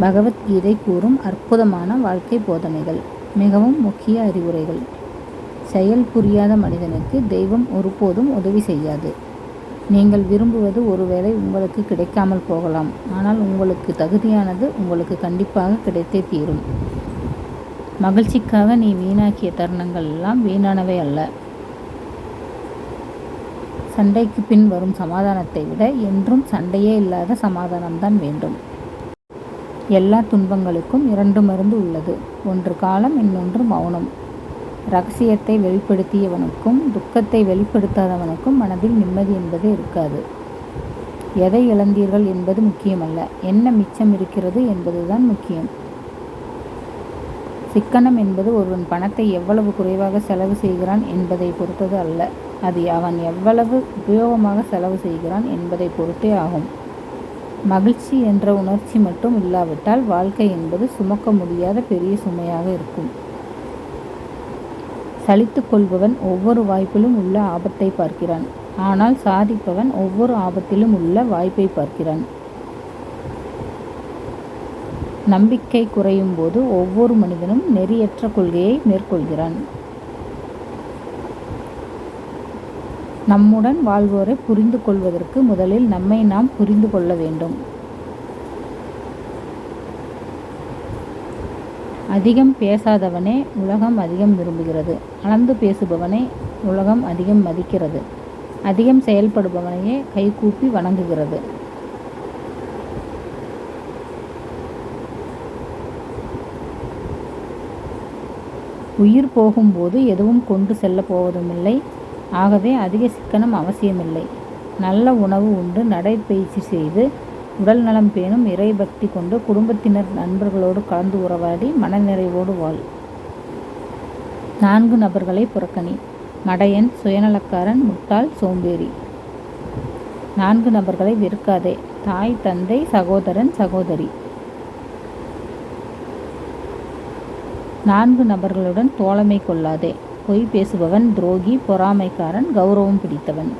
பகவத்கீதை கூறும் அற்புதமான வாழ்க்கை போதனைகள், மிகவும் முக்கிய அறிவுரைகள். செயல் புரியாத மனிதனுக்கு தெய்வம் ஒருபோதும் உதவி செய்யாது. நீங்கள் விரும்புவது ஒருவேளை உங்களுக்கு கிடைக்காமல் போகலாம். ஆனால் உங்களுக்கு தகுதியானது உங்களுக்கு கண்டிப்பாக கிடைத்தே தீரும். மகிழ்ச்சிக்காக நீ வீணாக்கிய தருணங்கள் எல்லாம் வீணானவை அல்ல. சண்டைக்கு பின் வரும் சமாதானத்தை விட என்றும் சண்டையே இல்லாத சமாதானம்தான் வேண்டும். எல்லா துன்பங்களுக்கும் 2 மருந்து உள்ளது. ஒன்று காலம், இன்னொன்று மௌனம். இரகசியத்தை வெளிப்படுத்தியவனுக்கும் துக்கத்தை வெளிப்படுத்தாதவனுக்கும் மனதில் நிம்மதி என்பதே இருக்காது. எதை இழந்தீர்கள் என்பது முக்கியமல்ல, என்ன மிச்சம் இருக்கிறது என்பதுதான் முக்கியம். சிக்கனம் என்பது ஒருவன் பணத்தை எவ்வளவு குறைவாக செலவு செய்கிறான் என்பதை பொறுத்தது அல்ல, அது அவன் எவ்வளவு உபயோகமாக செலவு செய்கிறான் என்பதை பொறுத்தே ஆகும். மகிழ்ச்சி என்ற உணர்ச்சி மட்டும் இல்லாவிட்டால் வாழ்க்கை என்பது சுமக்க முடியாத பெரிய சுமையாக இருக்கும். சலித்துக் கொள்பவன் ஒவ்வொரு வாய்ப்பிலும் உள்ள ஆபத்தை பார்க்கிறான். ஆனால் சாதிப்பவன் ஒவ்வொரு ஆபத்திலும் உள்ள வாய்ப்பை பார்க்கிறான். நம்பிக்கை குறையும் போது ஒவ்வொரு மனிதனும் நெறியற்ற கொள்கையை மேற்கொள்கிறான். நம்முடன் வாழ்வோரை புரிந்து கொள்வதற்கு முதலில் நம்மை நாம் புரிந்து கொள்ள வேண்டும். அதிகம் பேசாதவனே உலகம் அதிகம் விரும்புகிறது. அளந்து பேசுபவனை உலகம் அதிகம் மதிக்கிறது. அதிகம் செயல்படுபவனையே கைகூப்பி வணங்குகிறது. உயிர் போகும்போது எதுவும் கொண்டு செல்ல போவதுமில்லை. ஆகவே அதிக சிக்கனம் அவசியமில்லை. நல்ல உணவு உண்டு, நடைப்பயிற்சி செய்து, உடல் நலம் பேணும் இறைபக்தி கொண்டு குடும்பத்தினர் நண்பர்களோடு கலந்து உறவாடி மனநிறைவோடு வாழ். 4 நபர்களை புறக்கணி. மடையன், சுயநலக்காரன், முட்டாள், சோம்பேறி. 4 நபர்களை வெறுக்காதே. தாய், தந்தை, சகோதரன், சகோதரி. 4 நபர்களுடன் தோழமை கொள்ளாதே. பொய் பேசுபவன் துரோகி, பொறாமைக்காரன், கௌரவம் பிடித்தவன்.